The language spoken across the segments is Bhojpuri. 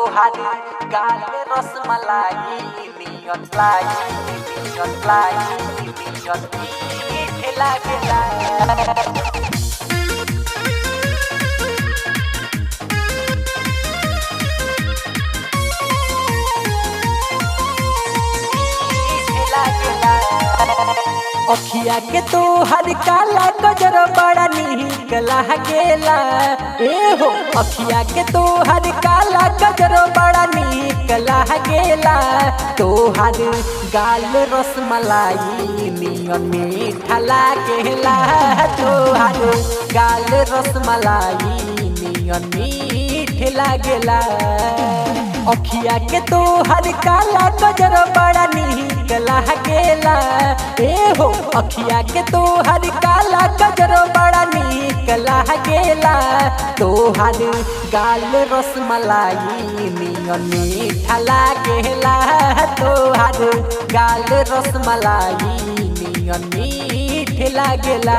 तोहार गाल रसमलाई नियन लाई नियन मीठ लागेला। अखिया के तोहर काला गजर बड़ा निक लागेला। ए हो अखिया के तोहर काला गजर बड़ा निक लागेला। तोहर गाल रसमलाई नियन मीठा लागेला। तोहर गाल रसमलाई नियन मीठ लागेला। अखिया के तोहर काला गजर बड़ा निक लागेला। ए हो अखिया के तोहर काला गजर बड़ा निक लागेला। तोहर गाल रसमलाई नियन मीठा लागेला। तोहर गाल रसमलाई नियन मीठ लागेला।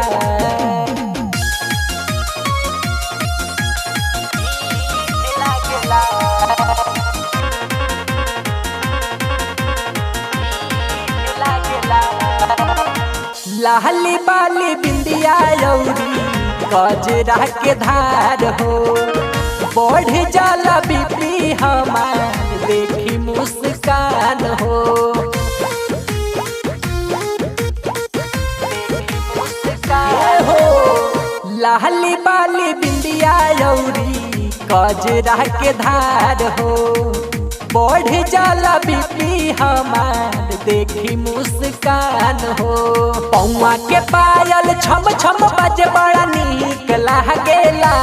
लाली बाली बिंदिया यौरी गजरा के धार हो। बढ़ जाला बीपी हमार देखी मुस्कान हो। लाली बाली बिंदिया यौरी गजरा के धार हो। बढ़ जाला बीपी हमार देखी मुस्कान हो। पौआ के पायल छम छम बजे बड़ा निक लागेला।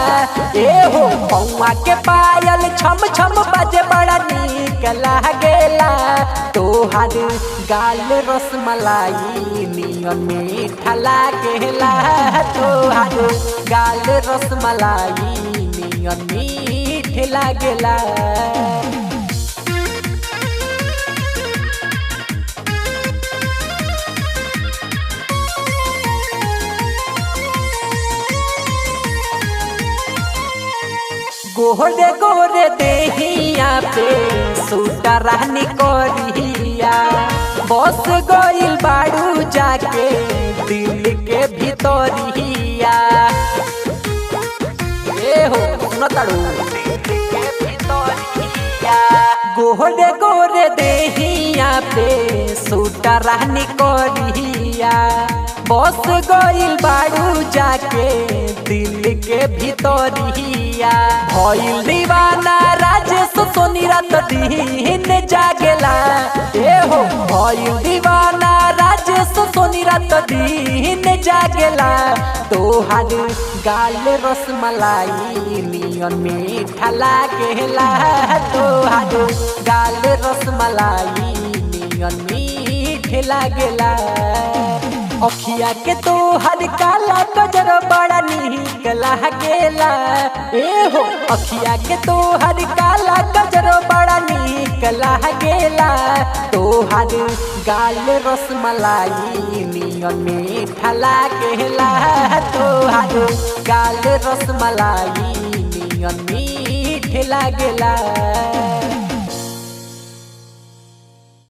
ए हो पौआ के पायल छम छम बजे बड़ा निक लागेला। तोहर गाल रसमलाई नियन मीठा लागेला। तोहर गाल रसमलाई नियन मीठ लागेला। गोरे गोरे देहिया पे सूटा रहनी कोरिया। बस गइल बाड़ू जाके दिल के भीतरिया। ए हो सुनो ताड़ू गोरे गोरे देहिया पे सूटा रहनी कोरिया। बस गइल बाड़ू जाके दिल के भीतरिया। भइल दीवाना राजेश सोनी रात दिन जागेला। ए हो भइल दीवाना राजेश सोनी रात दिन जागेला। तोहर गाल रसमलाई नियन मीठा लागेला। तोहर गाल रसमलाई नियन मीठ लागेला। अखिया के तोहर काला गजर बड़ा निक लागेला। ए हो अखिया के तोहर काला गजर बड़ा निक लागेला। तोहर गाल रसमलाई नियन मीठा लागेला। तोहर गाल रसमलाई नियन मीठ लागेला।